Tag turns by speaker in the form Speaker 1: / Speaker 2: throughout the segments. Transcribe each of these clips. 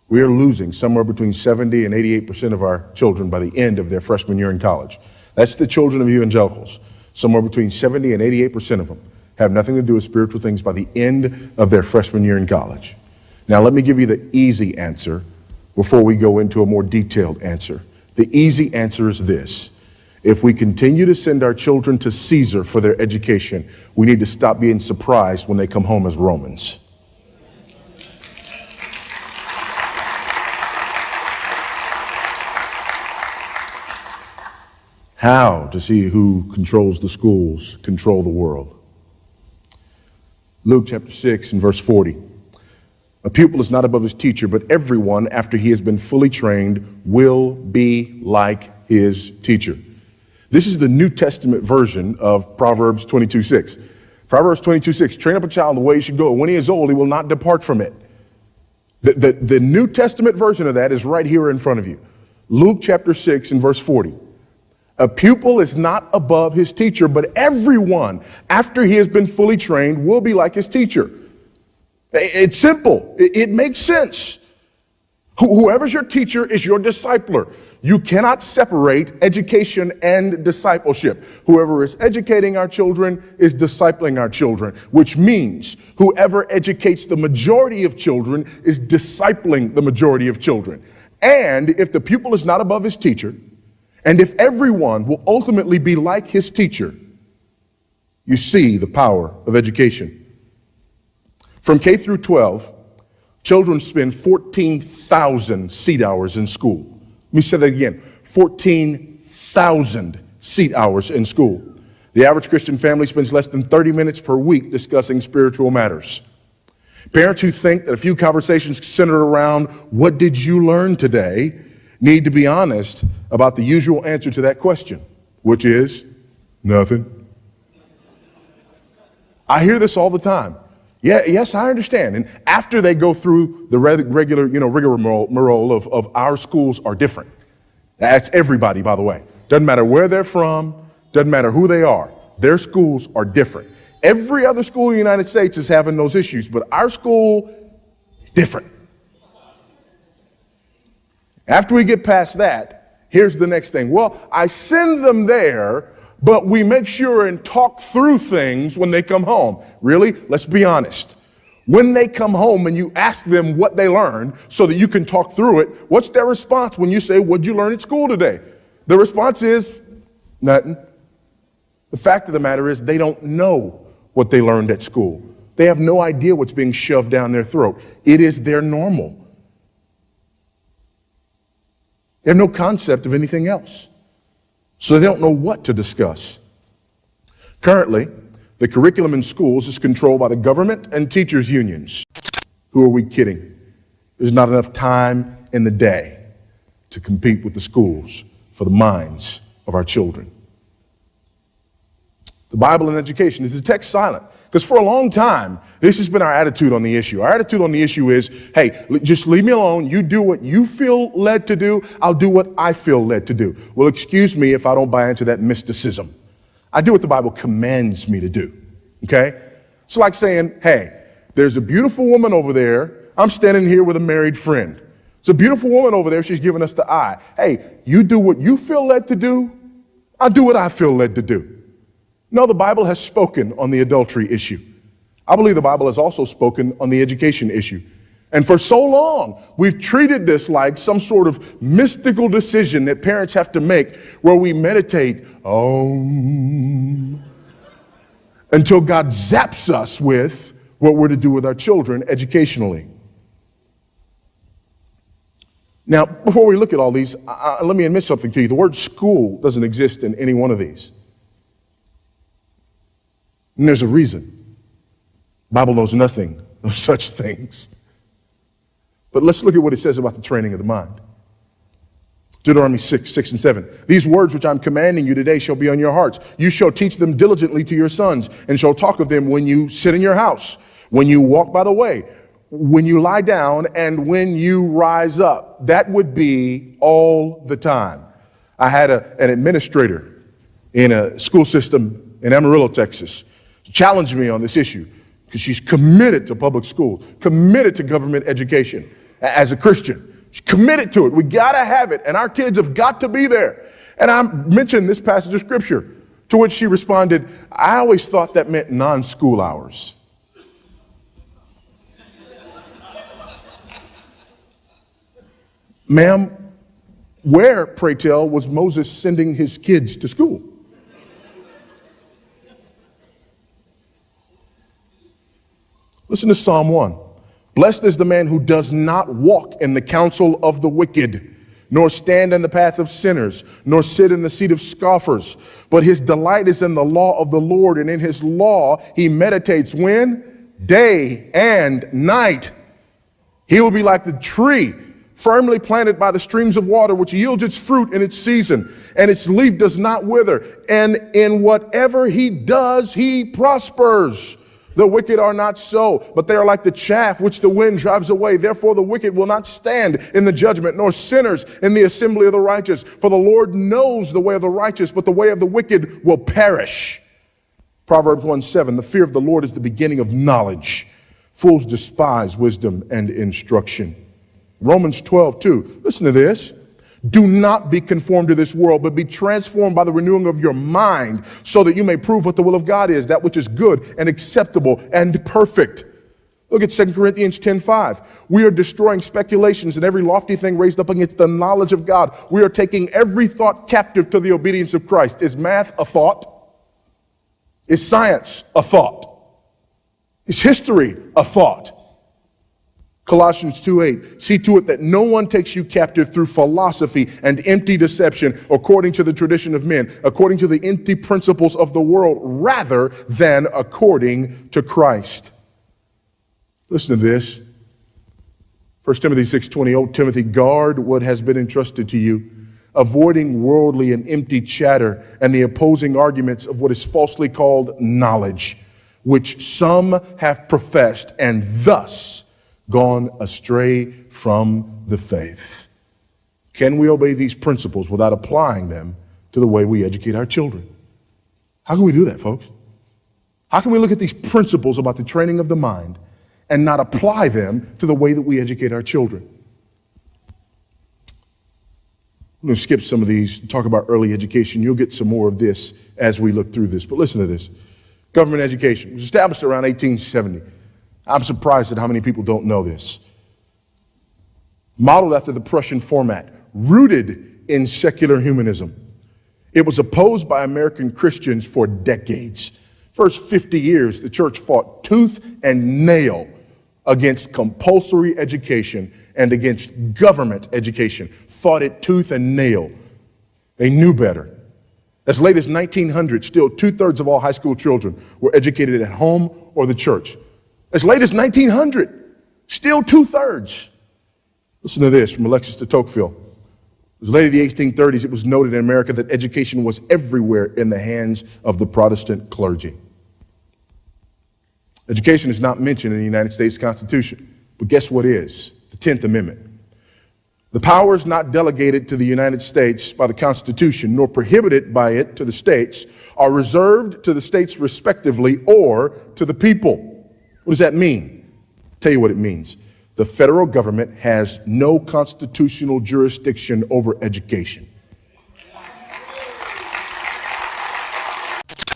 Speaker 1: We are losing somewhere between 70 and 88% of our children by the end of their freshman year in college. That's the children of evangelicals. Somewhere between 70 and 88% of them have nothing to do with spiritual things by the end of their freshman year in college. Now, let me give you the easy answer before we go into a more detailed answer. The easy answer is this. If we continue to send our children to Caesar for their education, we need to stop being surprised when they come home as Romans. How to see who controls the schools, control the world. Luke chapter 6 and verse 40. A pupil is not above his teacher, but everyone, after he has been fully trained, will be like his teacher. This is the New Testament version of Proverbs 22:6. Proverbs 22:6, train up a child in the way he should go. When he is old, he will not depart from it. The New Testament version of that is right here in front of you. Luke chapter 6 and verse 40. A pupil is not above his teacher, but everyone, after he has been fully trained, will be like his teacher. It's simple. It makes sense. Whoever's your teacher is your discipler. You cannot separate education and discipleship. Whoever is educating our children is discipling our children, which means whoever educates the majority of children is discipling the majority of children. And if the pupil is not above his teacher, and if everyone will ultimately be like his teacher, you see the power of education. From K through 12, children spend 14,000 seat hours in school. Let me say that again, 14,000 seat hours in school. The average Christian family spends less than 30 minutes per week discussing spiritual matters. Parents who think that a few conversations centered around what did you learn today need to be honest about the usual answer to that question, which is nothing. I hear this all the time. Yes, I understand. And after they go through the regular, rigmarole of our schools are different. That's everybody, by the way. Doesn't matter where they're from, doesn't matter who they are. Their schools are different. Every other school in the United States is having those issues, but our school is different. After we get past that, here's the next thing. Well, I send them there, but we make sure and talk through things when they come home. Really? Let's be honest. When they come home and you ask them what they learned so that you can talk through it, what's their response when you say, what'd you learn at school today? The response is, nothing. The fact of the matter is they don't know what they learned at school. They have no idea what's being shoved down their throat. It is their normal. They have no concept of anything else. So they don't know what to discuss. Currently, the curriculum in schools is controlled by the government and teachers' unions. Who are we kidding? There's not enough time in the day to compete with the schools for the minds of our children. The Bible and education, is the text silent? Because for a long time, this has been our attitude on the issue. Our attitude on the issue is, hey, just leave me alone. You do what you feel led to do. I'll do what I feel led to do. Well, excuse me if I don't buy into that mysticism. I do what the Bible commands me to do, okay? It's like saying, hey, there's a beautiful woman over there. I'm standing here with a married friend. There's a beautiful woman over there. She's giving us the eye. Hey, you do what you feel led to do. I'll do what I feel led to do. No, the Bible has spoken on the adultery issue. I believe the Bible has also spoken on the education issue. And for so long, we've treated this like some sort of mystical decision that parents have to make where we meditate, until God zaps us with what we're to do with our children educationally. Now, before we look at all these, let me admit something to you. The word school doesn't exist in any one of these. And there's a reason. The Bible knows nothing of such things. But let's look at what it says about the training of the mind. Deuteronomy 6 and 7. These words which I'm commanding you today shall be on your hearts. You shall teach them diligently to your sons, and shall talk of them when you sit in your house, when you walk by the way, when you lie down, and when you rise up. That would be all the time. I had an administrator in a school system in Amarillo, Texas, challenge me on this issue because she's committed to public schools, committed to government education. as a Christian. She's committed to it. We got to have it, and our kids have got to be there. And I mentioned this passage of Scripture, to which she responded, I always thought that meant non-school hours. Ma'am, where, pray tell, was Moses sending his kids to school? Listen to Psalm 1. Blessed is the man who does not walk in the counsel of the wicked, nor stand in the path of sinners, nor sit in the seat of scoffers. But his delight is in the law of the Lord, and in his law he meditates when? Day and night. He will be like the tree firmly planted by the streams of water, which yields its fruit in its season, and its leaf does not wither. And in whatever he does, he prospers. The wicked are not so, but they are like the chaff which the wind drives away. Therefore the wicked will not stand in the judgment, nor sinners in the assembly of the righteous. For the Lord knows the way of the righteous, but the way of the wicked will perish. Proverbs 1:7, the fear of the Lord is the beginning of knowledge. Fools despise wisdom and instruction. Romans 12:2, listen to this. Do not be conformed to this world, but be transformed by the renewing of your mind, so that you may prove what the will of God is, that which is good and acceptable and perfect. Look at 2 Corinthians 10:5. We are destroying speculations and every lofty thing raised up against the knowledge of God. We are taking every thought captive to the obedience of Christ. Is math a thought? Is science a thought? Is history a thought? Colossians 2:8, see to it that no one takes you captive through philosophy and empty deception, according to the tradition of men, according to the empty principles of the world, rather than according to Christ. Listen to this. 1 Timothy 6:20, O Timothy, guard what has been entrusted to you, avoiding worldly and empty chatter and the opposing arguments of what is falsely called knowledge, which some have professed and thus gone astray from the faith. Can we obey these principles without applying them to the way we educate our children? How can we do that, folks? How can we look at these principles about the training of the mind and not apply them to the way that we educate our children? I'm going to skip some of these and talk about early education. You'll get some more of this as we look through this. But listen to this. Government education was established around 1870. I'm surprised at how many people don't know this. Modeled after the Prussian format, rooted in secular humanism. It was opposed by American Christians for decades. First 50 years, the church fought tooth and nail against compulsory education and against government education. Fought it tooth and nail. They knew better. As late as 1900, still 2/3 of all high school children were educated at home or the church. As late as 1900, still 2/3. Listen to this from Alexis de Tocqueville. As late as the 1830s, it was noted in America that education was everywhere in the hands of the Protestant clergy. Education is not mentioned in the United States Constitution, but guess what is? The 10th Amendment. The powers not delegated to the United States by the Constitution, nor prohibited by it to the states, are reserved to the states respectively or to the people. What does that mean? I'll tell you what it means. The federal government has no constitutional jurisdiction over education.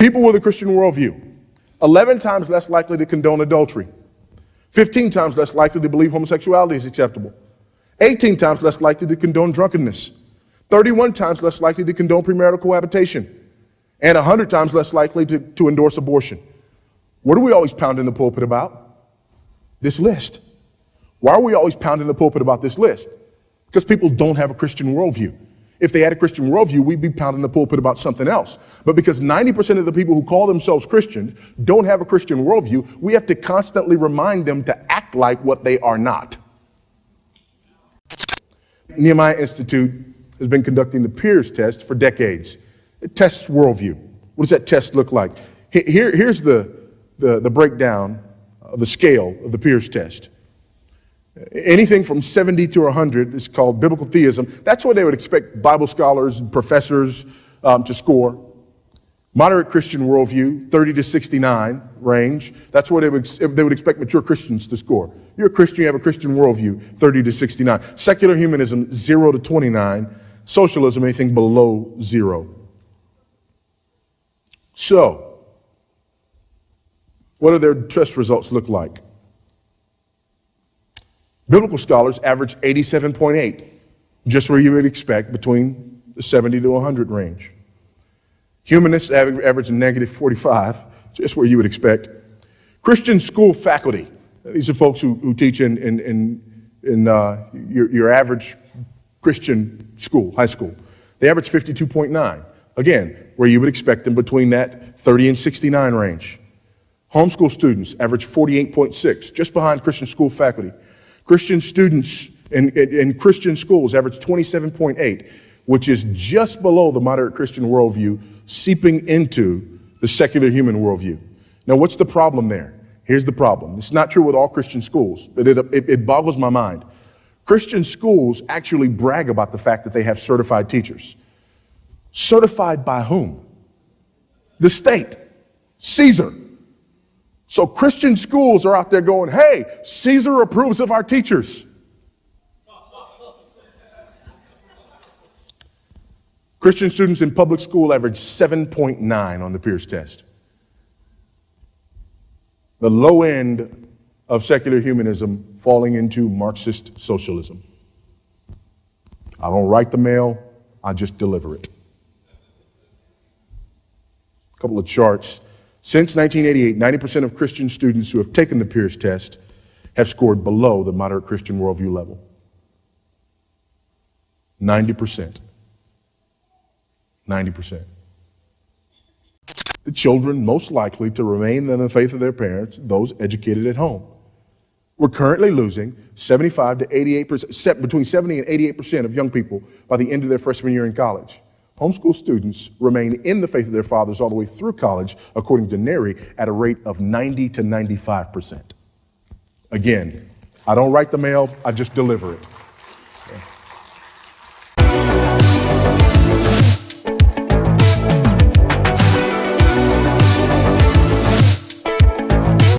Speaker 1: People with a Christian worldview, 11 times less likely to condone adultery, 15 times less likely to believe homosexuality is acceptable, 18 times less likely to condone drunkenness, 31 times less likely to condone premarital cohabitation, and 100 times less likely to endorse abortion. What are we always pounding the pulpit about? This list. Why are we always pounding the pulpit about this list? Because people don't have a Christian worldview. If they had a Christian worldview, we'd be pounding the pulpit about something else. But because 90% of the people who call themselves Christians don't have a Christian worldview, we have to constantly remind them to act like what they are not. Nehemiah Institute has been conducting the Peers test for decades. It tests worldview. What does that test look like? Here's the breakdown of the scale of the Peers test. Anything from 70 to 100 is called biblical theism. That's what they would expect Bible scholars and professors to score. Moderate Christian worldview, 30 to 69 range. That's what they would expect mature Christians to score. You're a Christian, you have a Christian worldview, 30 to 69. Secular humanism, 0 to 29. Socialism, anything below 0. So, what do their test results look like? Biblical scholars average 87.8, just where you would expect, between the 70 to 100 range. Humanists average negative 45, just where you would expect. Christian school faculty, these are folks who teach in your average Christian school, high school. They average 52.9, again, where you would expect them between that 30 and 69 range. Homeschool students average 48.6, just behind Christian school faculty. Christian students in Christian schools average 27.8, which is just below the moderate Christian worldview, seeping into the secular human worldview. Now, what's the problem there? Here's the problem. It's not true with all Christian schools, but it boggles my mind. Christian schools actually brag about the fact that they have certified teachers. Certified by whom? The state, Caesar. So Christian schools are out there going, hey, Caesar approves of our teachers. Christian students in public school average 7.9 on the Pierce test. The low end of secular humanism falling into Marxist socialism. I don't write the mail, I just deliver it. A couple of charts. Since 1988, 90% of Christian students who have taken the Pierce test have scored below the moderate Christian worldview level. 90%. 90%. The children most likely to remain in the faith of their parents, those educated at home. We're currently losing 75 to 88%, between 70 and 88% of young people by the end of their freshman year in college. Homeschool students remain in the faith of their fathers all the way through college, according to NARI, at a rate of 90 to 95%. Again, I don't write the mail, I just deliver it.